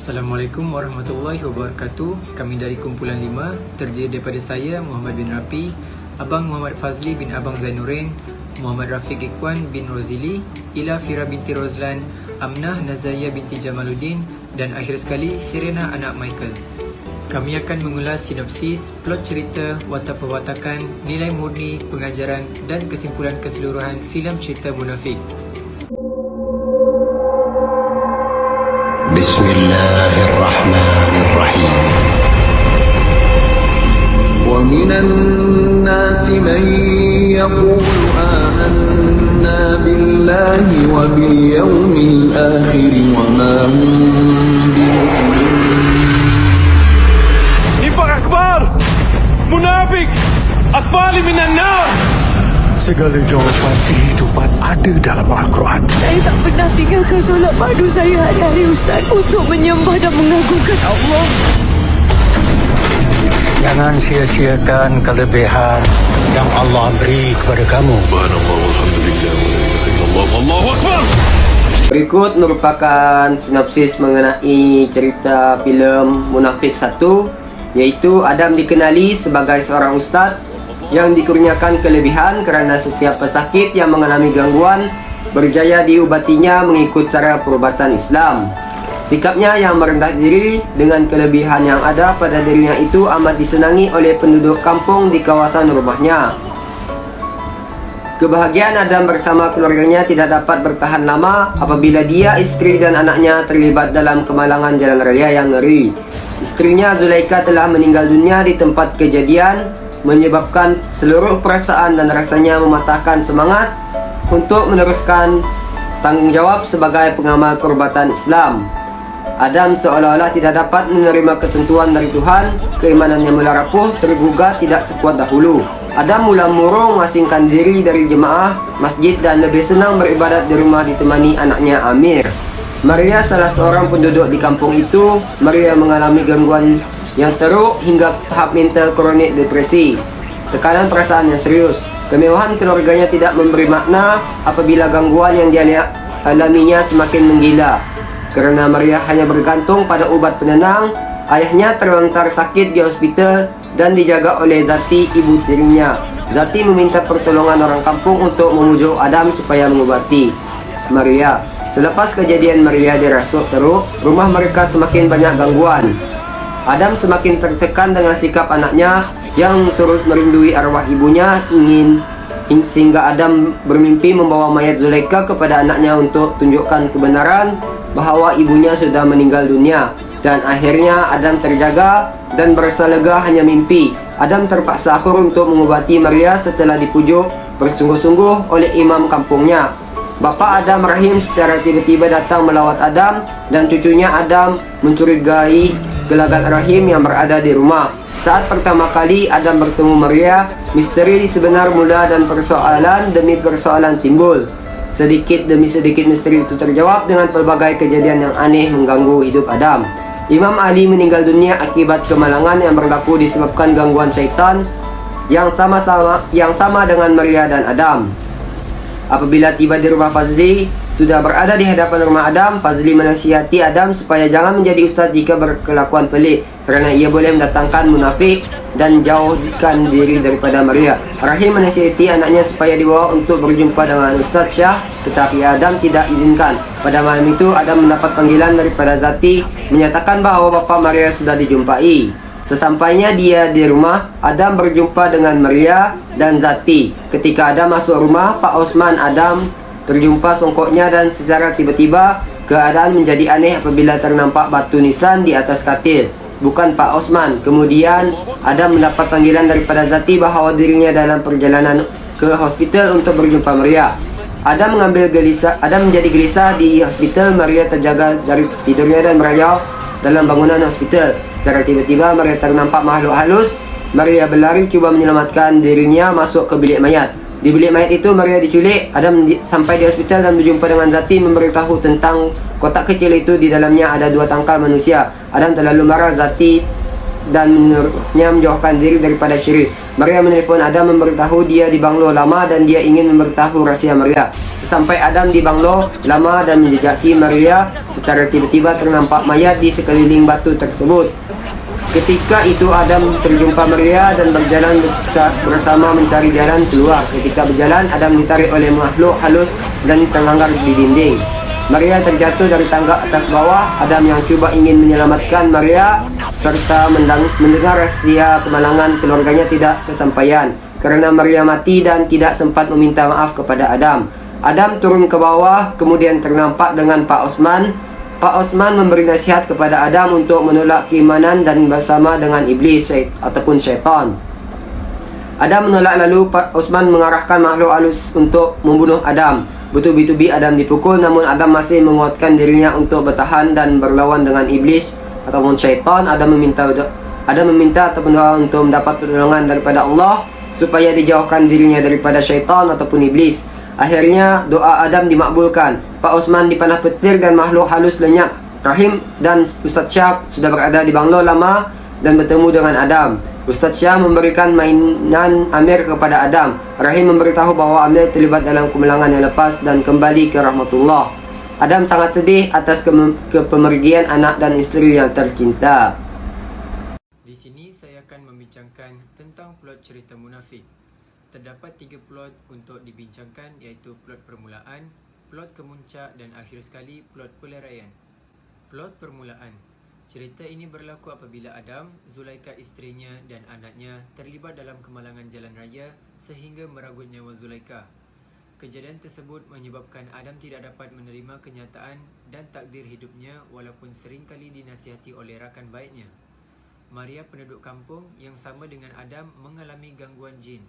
Assalamualaikum warahmatullahi wabarakatuh. Kami dari kumpulan 5 terdiri daripada saya Muhammad bin Rapi, Abang Muhammad Fazli bin Abang Zainuddin, Muhammad Rafiq Ikhwan bin Rozili, Ila Fira binti Rozlan, Amnah Nazaya binti Jamaluddin, dan akhir sekali Serena anak Michael. Kami akan mengulas sinopsis, plot cerita, watak perwatakan, nilai murni, pengajaran dan kesimpulan keseluruhan filem cerita Munafik. Bismillahirrahmanirrahim. ومن الناس من يقول آمنا بالله وباليوم الآخر وما هم نفاق أكبر منافق أسفل من النار. Segala jawapan kehidupan ada dalam Al-Quran. Saya tak pernah tinggalkan solat padu saya hari-hari Ustaz untuk menyembah dan mengagungkan Allah. Jangan sia-siakan kelebihan yang Allah beri kepada kamu. Subhanallah walhamdulillah wa la ilaha illallah wallahu akbar. Berikut merupakan sinopsis mengenai cerita filem Munafik 1, iaitu Adam dikenali sebagai seorang ustaz yang dikurniakan kelebihan kerana setiap pesakit yang mengalami gangguan berjaya diubatinya mengikut cara perubatan Islam. Sikapnya yang merendah diri dengan kelebihan yang ada pada dirinya itu amat disenangi oleh penduduk kampung di kawasan rumahnya. Kebahagiaan Adam bersama keluarganya tidak dapat bertahan lama apabila dia, isteri dan anaknya terlibat dalam kemalangan jalan raya yang ngeri. Istrinya Zulaika telah meninggal dunia di tempat kejadian, menyebabkan seluruh perasaan dan rasanya mematahkan semangat untuk meneruskan tanggungjawab sebagai pengamal perubatan Islam. Adam seolah-olah tidak dapat menerima ketentuan dari Tuhan, keimanannya mula rapuh, tergugah tidak sekuat dahulu. Adam mula murung mengasingkan diri dari jemaah masjid dan lebih senang beribadat di rumah ditemani anaknya Amir. Maria salah seorang penduduk di kampung itu. Maria mengalami gangguan yang teruk hingga tahap mental kronik depresi, tekanan perasaan yang serius. Kemewahan keluarganya tidak memberi makna apabila gangguan yang dialaminya semakin menggila. Kerana Maria hanya bergantung pada ubat penenang, ayahnya terlantar sakit di hospital dan dijaga oleh Zati, ibu tirinya. Zati meminta pertolongan orang kampung untuk memujuk Adam supaya mengobati Maria. Selepas kejadian Maria dirasuk teruk, rumah mereka semakin banyak gangguan. Adam semakin tertekan dengan sikap anaknya yang turut merindui arwah ibunya, sehingga Adam bermimpi membawa mayat Zulaika kepada anaknya untuk tunjukkan kebenaran bahawa ibunya sudah meninggal dunia. Dan akhirnya Adam terjaga dan berasa lega hanya mimpi. Adam terpaksa akur untuk mengobati Maria setelah dipujuk bersungguh-sungguh oleh imam kampungnya. Bapa Adam, Rahim, secara tiba-tiba datang melawat Adam dan cucunya Adam mencurigai gelagat Rahim yang berada di rumah. Saat pertama kali Adam bertemu Maria, misteri sebenar mula dan persoalan demi persoalan timbul. Sedikit demi sedikit misteri itu terjawab dengan pelbagai kejadian yang aneh mengganggu hidup Adam. Imam Ali meninggal dunia akibat kemalangan yang berlaku disebabkan gangguan syaitan yang sama dengan Maria dan Adam. Apabila tiba di rumah Fazli, sudah berada di hadapan rumah Adam, Fazli menasihati Adam supaya jangan menjadi ustaz jika berkelakuan pelik, kerana ia boleh mendatangkan munafik dan jauhkan diri daripada Maria. Rahim menasihati anaknya supaya dibawa untuk berjumpa dengan Ustaz Syah, tetapi Adam tidak izinkan. Pada malam itu, Adam mendapat panggilan daripada Zati menyatakan bahawa bapa Maria sudah dijumpai. Sesampainya dia di rumah, Adam berjumpa dengan Maria dan Zati. Ketika Adam masuk rumah, Pak Osman Adam terjumpa songkoknya dan secara tiba-tiba keadaan menjadi aneh apabila ternampak batu nisan di atas katil. Bukan Pak Osman. Kemudian Adam mendapat panggilan daripada Zati bahawa dirinya dalam perjalanan ke hospital untuk berjumpa Maria. Adam menjadi gelisah di hospital. Maria terjaga dari tidurnya dan merayau dalam bangunan hospital. Secara tiba-tiba Maria ternampak makhluk halus. Maria berlari cuba menyelamatkan dirinya masuk ke bilik mayat. Di bilik mayat itu Maria diculik. Adam sampai di hospital dan berjumpa dengan Zati, memberitahu tentang kotak kecil itu. Di dalamnya ada 2 tangkal manusia. Adam terlalu marah Zati dan menurutnya menjauhkan diri daripada syirik. Maria menelpon Adam memberitahu dia di banglo lama dan dia ingin memberitahu rahsia Maria. Sesampai Adam di banglo lama dan menjejaki Maria, secara tiba-tiba ternampak mayat di sekeliling batu tersebut. Ketika itu Adam terjumpa Maria dan berjalan bersama mencari jalan keluar. Ketika berjalan, Adam ditarik oleh makhluk halus dan terlanggar di dinding. Maria terjatuh dari tangga atas bawah. Adam yang cuba ingin menyelamatkan Maria serta mendengar rahsia kemalangan keluarganya tidak kesampaian kerana Maria mati dan tidak sempat meminta maaf kepada Adam. Adam turun ke bawah, kemudian ternampak dengan Pak Osman. Pak Osman memberi nasihat kepada Adam untuk menolak keimanan dan bersama dengan iblis ataupun syaitan. Adam menolak, lalu Pak Osman mengarahkan makhluk halus untuk membunuh Adam. Bertubi-tubi Adam dipukul, namun Adam masih menguatkan dirinya untuk bertahan dan berlawan dengan iblis ataupun syaitan. Adam meminta ataupun doa untuk mendapat pertolongan daripada Allah supaya dijauhkan dirinya daripada syaitan ataupun iblis. Akhirnya doa Adam dimakbulkan. Pak Osman dipanah petir dan makhluk halus lenyap. Rahim dan Ustaz Syah sudah berada di banglo lama dan bertemu dengan Adam. Ustaz Syah memberikan mainan Amir kepada Adam. Rahim memberitahu bahawa Amir terlibat dalam kemalangan yang lepas dan kembali ke rahmatullah. Adam sangat sedih atas kepemergian anak dan isteri yang tercinta. Di sini saya akan membincangkan tentang plot cerita munafik. Terdapat 3 plot untuk dibincangkan, iaitu plot permulaan, plot kemuncak dan akhir sekali plot peleraian. Plot permulaan. Cerita ini berlaku apabila Adam, Zulaikha isterinya dan anaknya terlibat dalam kemalangan jalan raya sehingga meragut nyawa Zulaikha. Kejadian tersebut menyebabkan Adam tidak dapat menerima kenyataan dan takdir hidupnya walaupun seringkali dinasihati oleh rakan baiknya. Maria, penduduk kampung yang sama dengan Adam, mengalami gangguan jin.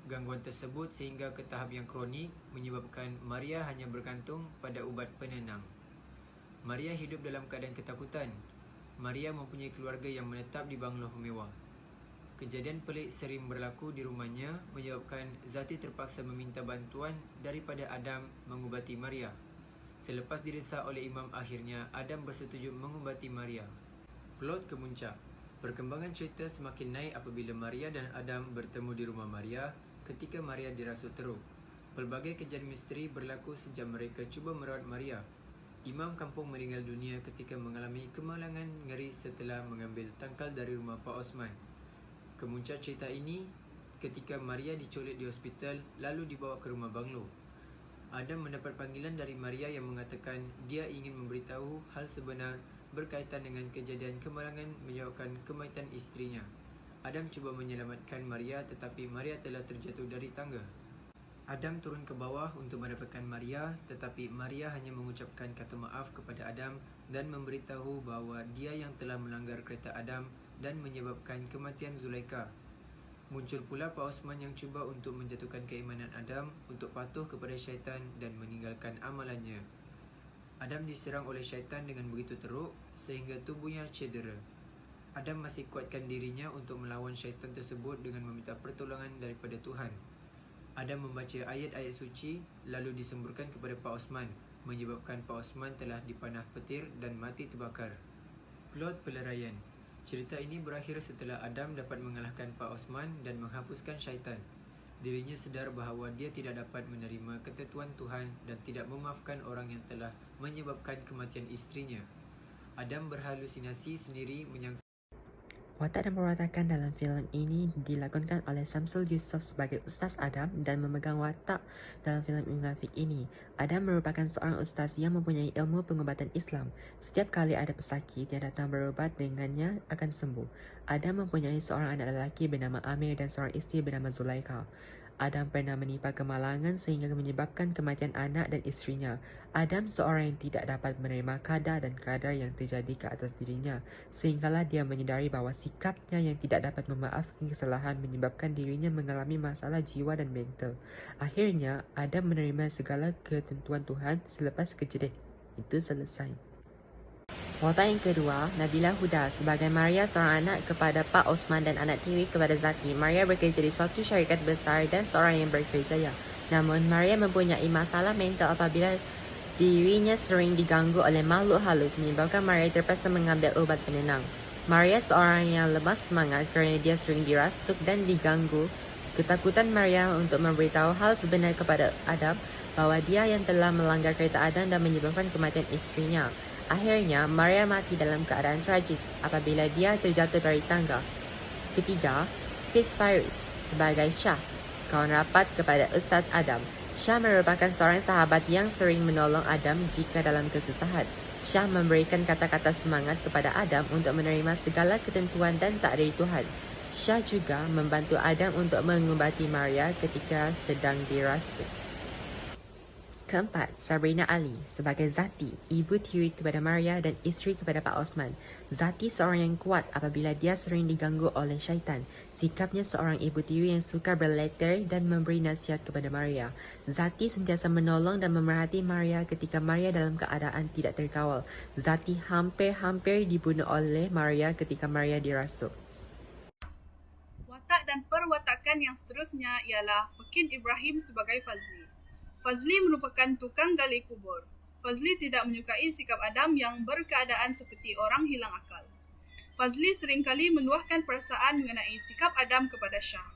Gangguan tersebut sehingga ke tahap yang kronik menyebabkan Maria hanya bergantung pada ubat penenang. Maria hidup dalam keadaan ketakutan. Maria mempunyai keluarga yang menetap di banglo mewah. Kejadian pelik sering berlaku di rumahnya menyebabkan Zati terpaksa meminta bantuan daripada Adam mengubati Maria. Selepas didesak oleh imam, akhirnya Adam bersetuju mengubati Maria. Plot kemuncak. Perkembangan cerita semakin naik apabila Maria dan Adam bertemu di rumah Maria ketika Maria dirasuk teruk. Pelbagai kejadian misteri berlaku sejak mereka cuba merawat Maria. Imam kampung meninggal dunia ketika mengalami kemalangan ngeri setelah mengambil tangkal dari rumah Pak Osman. Kemuncak cerita ini ketika Maria diculik di hospital lalu dibawa ke rumah banglo. Adam mendapat panggilan dari Maria yang mengatakan dia ingin memberitahu hal sebenar berkaitan dengan kejadian kemalangan menyebabkan kematian isterinya. Adam cuba menyelamatkan Maria tetapi Maria telah terjatuh dari tangga. Adam turun ke bawah untuk mendapatkan Maria, tetapi Maria hanya mengucapkan kata maaf kepada Adam dan memberitahu bahawa dia yang telah melanggar kereta Adam dan menyebabkan kematian Zulaikha. Muncul pula Pak Osman yang cuba untuk menjatuhkan keimanan Adam untuk patuh kepada syaitan dan meninggalkan amalannya. Adam diserang oleh syaitan dengan begitu teruk sehingga tubuhnya cedera. Adam masih kuatkan dirinya untuk melawan syaitan tersebut dengan meminta pertolongan daripada Tuhan. Adam membaca ayat-ayat suci lalu disemburkan kepada Pak Osman, menyebabkan Pak Osman telah dipanah petir dan mati terbakar. Plot peleraian. Cerita ini berakhir setelah Adam dapat mengalahkan Pak Osman dan menghapuskan syaitan. Dirinya sedar bahawa dia tidak dapat menerima ketentuan Tuhan dan tidak memaafkan orang yang telah menyebabkan kematian isterinya. Adam berhalusinasi sendiri menyangka Watak dan perwatakan dalam filem ini dilakonkan oleh Samsul Yusof sebagai Ustaz Adam dan memegang watak dalam filem munafik ini. Adam merupakan seorang ustaz yang mempunyai ilmu pengubatan Islam. Setiap kali ada pesakit yang datang berubat dengannya akan sembuh. Adam mempunyai seorang anak lelaki bernama Amir dan seorang isteri bernama Zulaikha. Adam pernah menimpa kemalangan sehingga menyebabkan kematian anak dan isterinya. Adam seorang yang tidak dapat menerima qada dan qadar yang terjadi ke atas dirinya, sehinggalah dia menyedari bahawa sikapnya yang tidak dapat memaafkan kesalahan menyebabkan dirinya mengalami masalah jiwa dan mental. Akhirnya, Adam menerima segala ketentuan Tuhan selepas kejadian itu selesai. Watak yang kedua, Nabila Huda sebagai Maria, seorang anak kepada Pak Osman dan anak tiri kepada Zati. Maria bekerja di suatu syarikat besar dan seorang yang berkerjaya. Namun, Maria mempunyai masalah mental apabila dirinya sering diganggu oleh makhluk halus menyebabkan Maria terpaksa mengambil ubat penenang. Maria seorang yang lemah semangat kerana dia sering dirasuk dan diganggu. Ketakutan Maria untuk memberitahu hal sebenar kepada Adam bahawa dia yang telah melanggar perintah Adam dan menyebabkan kematian isterinya. Akhirnya, Maria mati dalam keadaan tragis apabila dia terjatuh dari tangga. Ketiga, Fitz Fairuz sebagai Shah, kawan rapat kepada Ustaz Adam. Shah merupakan seorang sahabat yang sering menolong Adam jika dalam kesusahan. Shah memberikan kata-kata semangat kepada Adam untuk menerima segala ketentuan dan takdir Tuhan. Shah juga membantu Adam untuk mengubati Maria ketika sedang dirasuk. Keempat, Sabrina Ali sebagai Zati, ibu tiri kepada Maria dan isteri kepada Pak Osman. Zati seorang yang kuat apabila dia sering diganggu oleh syaitan. Sikapnya seorang ibu tiri yang suka berleter dan memberi nasihat kepada Maria. Zati sentiasa menolong dan memerhati Maria ketika Maria dalam keadaan tidak terkawal. Zati hampir-hampir dibunuh oleh Maria ketika Maria dirasuk. Watak dan perwatakan yang seterusnya ialah Pekin Ibrahim sebagai Fazli. Fazli merupakan tukang gali kubur. Fazli tidak menyukai sikap Adam yang berkeadaan seperti orang hilang akal. Fazli seringkali meluahkan perasaan mengenai sikap Adam kepada Shah.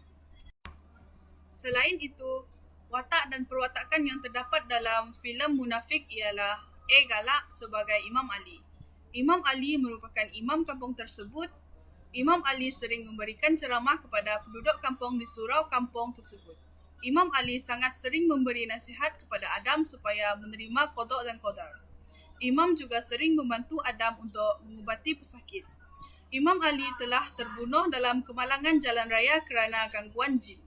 Selain itu, watak dan perwatakan yang terdapat dalam filem Munafik ialah Galak sebagai Imam Ali. Imam Ali merupakan imam kampung tersebut. Imam Ali sering memberikan ceramah kepada penduduk kampung di surau kampung tersebut. Imam Ali sangat sering memberi nasihat kepada Adam supaya menerima qada dan qadar. Imam juga sering membantu Adam untuk mengubati pesakit. Imam Ali telah terbunuh dalam kemalangan jalan raya kerana gangguan jin.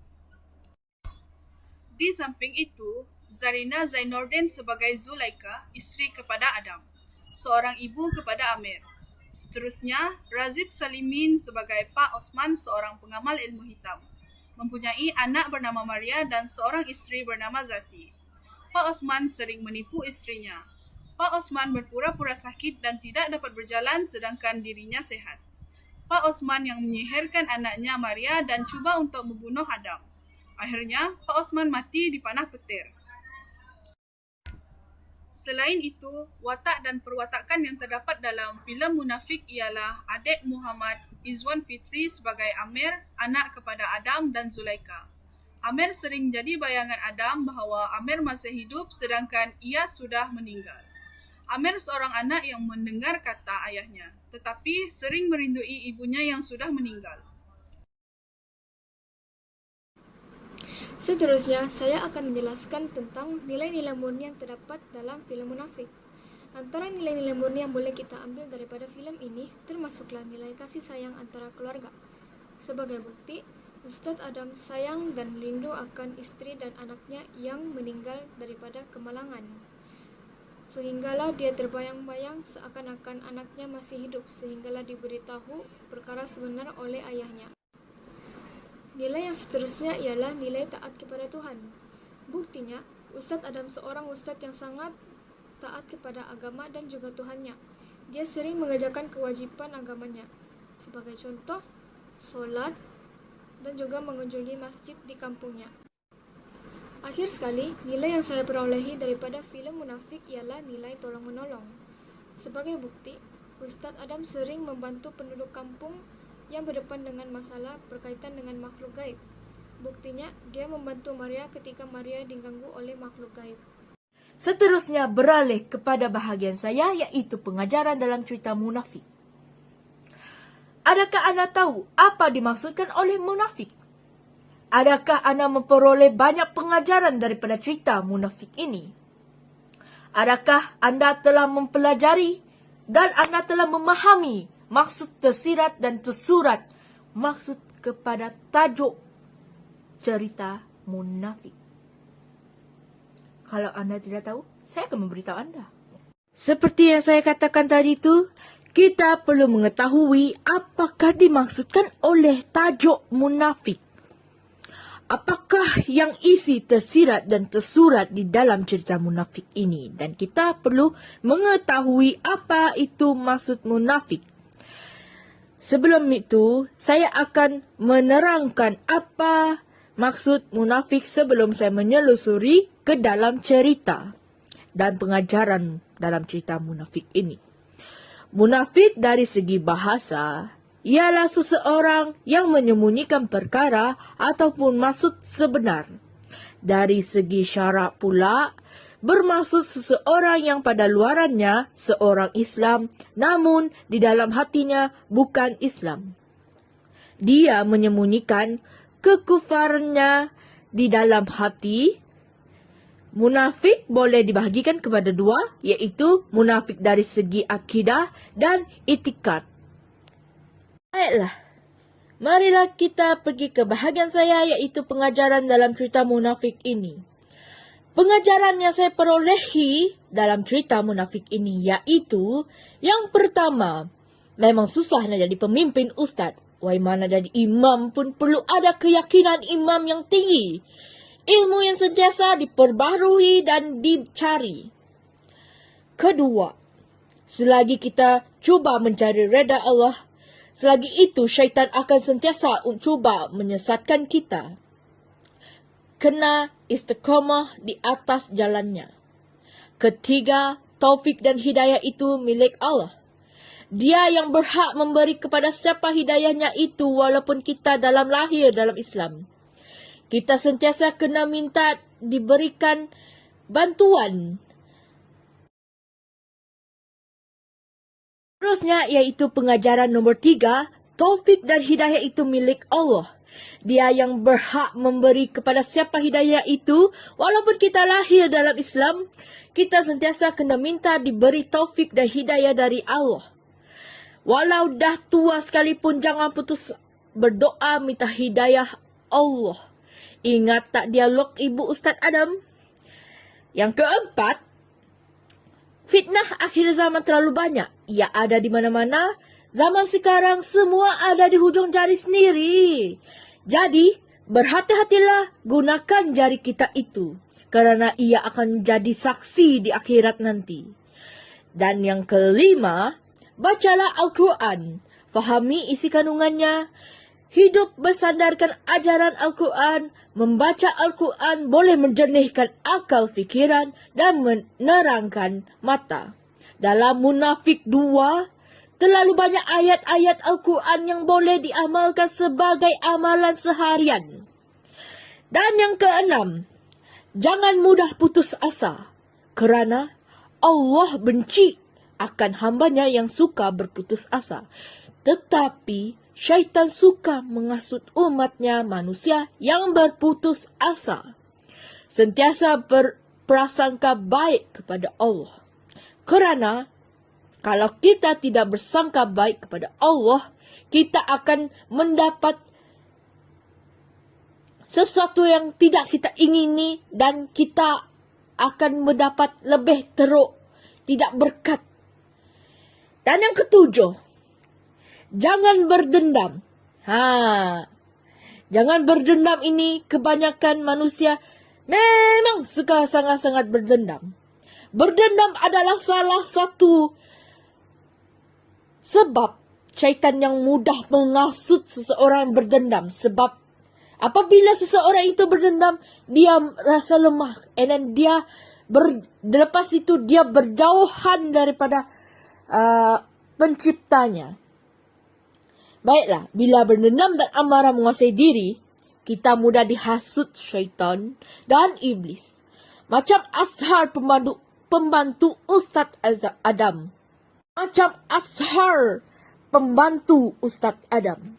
Di samping itu, Zarina Zainordin sebagai Zulaika, isteri kepada Adam, seorang ibu kepada Amir. Seterusnya, Razib Salimin sebagai Pak Osman, seorang pengamal ilmu hitam. Mempunyai anak bernama Maria dan seorang isteri bernama Zati. Pak Osman sering menipu isterinya. Pak Osman berpura-pura sakit dan tidak dapat berjalan sedangkan dirinya sehat. Pak Osman yang menyihirkan anaknya Maria dan cuba untuk membunuh Adam. Akhirnya, Pak Osman mati dipanah petir. Selain itu, watak dan perwatakan yang terdapat dalam filem Munafik ialah adik Muhammad, Izwan Fitri sebagai Amir, anak kepada Adam dan Zulaika. Amir sering jadi bayangan Adam bahawa Amir masih hidup sedangkan ia sudah meninggal. Amir seorang anak yang mendengar kata ayahnya, tetapi sering merindui ibunya yang sudah meninggal. Seterusnya, saya akan menjelaskan tentang nilai-nilai murni yang terdapat dalam filem Munafik. Antara nilai-nilai murni yang boleh kita ambil daripada filem ini, termasuklah nilai kasih sayang antara keluarga. Sebagai bukti, Ustaz Adam sayang dan rindu akan isteri dan anaknya yang meninggal daripada kemalangan. Sehinggalah dia terbayang-bayang seakan-akan anaknya masih hidup, sehinggalah diberitahu perkara sebenar oleh ayahnya. Nilai yang seterusnya ialah nilai taat kepada Tuhan. Buktinya, Ustaz Adam seorang ustaz yang sangat taat kepada agama dan juga Tuhannya. Dia sering mengerjakan kewajipan agamanya. Sebagai contoh, solat dan juga mengunjungi masjid di kampungnya. Akhir sekali, nilai yang saya perolehi daripada filem Munafik ialah nilai tolong-menolong. Sebagai bukti, Ustaz Adam sering membantu penduduk kampung yang berdepan dengan masalah berkaitan dengan makhluk gaib. Buktinya, dia membantu Maria ketika Maria diganggu oleh makhluk gaib. Seterusnya beralih kepada bahagian saya, iaitu pengajaran dalam cerita Munafik. Adakah anda tahu apa dimaksudkan oleh munafik? Adakah anda memperoleh banyak pengajaran daripada cerita Munafik ini? Adakah anda telah mempelajari dan anda telah memahami maksud tersirat dan tersurat maksud kepada tajuk cerita Munafik? Kalau anda tidak tahu, saya akan memberitahu anda. Seperti yang saya katakan tadi itu, kita perlu mengetahui apakah dimaksudkan oleh tajuk munafik. Apakah yang isi tersirat dan tersurat di dalam cerita Munafik ini? Dan kita perlu mengetahui apa itu maksud munafik. Sebelum itu, saya akan menerangkan apa maksud munafik sebelum saya menyelusuri ke dalam cerita dan pengajaran dalam cerita Munafik ini. Munafik dari segi bahasa ialah seseorang yang menyembunyikan perkara ataupun maksud sebenar. Dari segi syarak pula, bermaksud seseorang yang pada luarannya seorang Islam, namun di dalam hatinya bukan Islam. Dia menyembunyikan kekufarannya di dalam hati. Munafik boleh dibahagikan kepada dua, iaitu munafik dari segi akidah dan itikad. Baiklah, marilah kita pergi ke bahagian saya, iaitu pengajaran dalam cerita munafik ini. Pengajaran yang saya perolehi dalam cerita munafik ini iaitu, yang pertama, memang susah nak jadi pemimpin ustaz. Wai mana jadi imam pun perlu ada keyakinan imam yang tinggi. Ilmu yang sentiasa diperbaharui dan dicari. Kedua, selagi kita cuba mencari reda Allah, selagi itu syaitan akan sentiasa cuba menyesatkan kita. Kena istiqamah di atas jalannya. Ketiga, taufik dan hidayah itu milik Allah. Dia yang berhak memberi kepada siapa hidayahnya itu walaupun kita dalam lahir dalam Islam. Kita sentiasa kena minta diberikan bantuan. Terusnya iaitu pengajaran nombor 3, taufik dan hidayah itu milik Allah. Dia yang berhak memberi kepada siapa hidayah itu walaupun kita lahir dalam Islam. Kita sentiasa kena minta diberi taufik dan hidayah dari Allah. Walau dah tua sekalipun jangan putus berdoa minta hidayah Allah. Ingat tak dialog Ibu Ustaz Adam? Yang keempat, fitnah akhir zaman terlalu banyak. Ia ada di mana-mana. Zaman sekarang semua ada di hujung jari sendiri. Jadi, berhati-hatilah gunakan jari kita itu. Kerana ia akan jadi saksi di akhirat nanti. Dan yang kelima, bacalah Al-Quran. Fahami isi kandungannya. Hidup bersandarkan ajaran Al-Quran. Membaca Al-Quran boleh menjernihkan akal fikiran dan menerangkan mata. Dalam Munafik 2, terlalu banyak ayat-ayat Al-Quran yang boleh diamalkan sebagai amalan seharian. Dan yang keenam, jangan mudah putus asa. Kerana Allah benci akan hambanya yang suka berputus asa. Tetapi syaitan suka menghasut umatnya manusia yang berputus asa. Sentiasa berprasangka baik kepada Allah. Kerana kalau kita tidak bersangka baik kepada Allah, kita akan mendapat sesuatu yang tidak kita ingini dan kita akan mendapat lebih teruk, tidak berkat. Dan yang ketujuh, jangan berdendam. Jangan berdendam ini kebanyakan manusia memang suka sangat-sangat berdendam. Berdendam adalah salah satu sebab syaitan yang mudah menghasut seseorang berdendam. Sebab apabila seseorang itu berdendam, dia rasa lemah. And then lepas itu dia berjauhan daripada penciptanya. Baiklah, bila berdendam dan amarah menguasai diri, kita mudah dihasut syaitan dan iblis. Macam Ashar pembantu Ustaz Adam. Macam Ashar pembantu Ustaz Adam.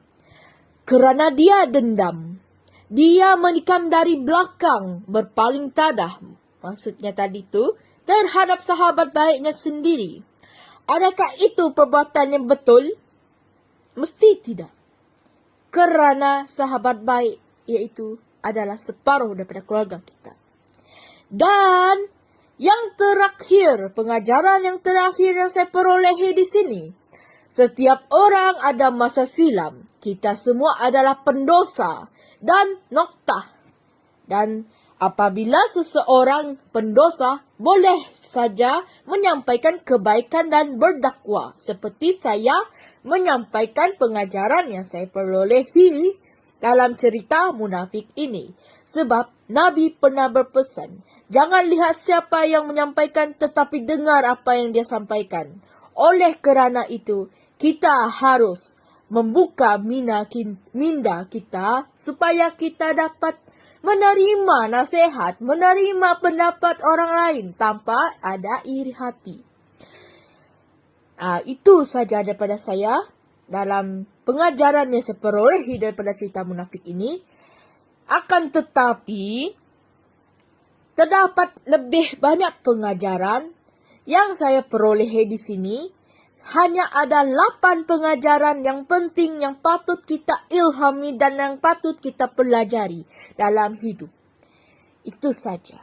Kerana dia dendam, dia menikam dari belakang, berpaling tadah. Maksudnya tadi tu terhadap sahabat baiknya sendiri. Adakah itu perbuatan yang betul? Mesti tidak. Kerana sahabat baik iaitu adalah separuh daripada keluarga kita. Dan yang terakhir, pengajaran yang terakhir yang saya perolehi di sini. Setiap orang ada masa silam. Kita semua adalah pendosa dan noktah. Dan apabila seseorang pendosa, boleh saja menyampaikan kebaikan dan berdakwah. Seperti saya menyampaikan pengajaran yang saya perolehi dalam cerita munafik ini. Sebab Nabi pernah berpesan, jangan lihat siapa yang menyampaikan tetapi dengar apa yang dia sampaikan. Oleh kerana itu, kita harus membuka minda kita supaya kita dapat menerima nasihat, menerima pendapat orang lain tanpa ada iri hati. Itu saja daripada saya dalam pengajaran yang saya perolehi daripada cerita munafik ini. Akan tetapi, terdapat lebih banyak pengajaran yang saya perolehi di sini. Hanya ada 8 pengajaran yang penting yang patut kita ilhami dan yang patut kita pelajari dalam hidup. Itu saja.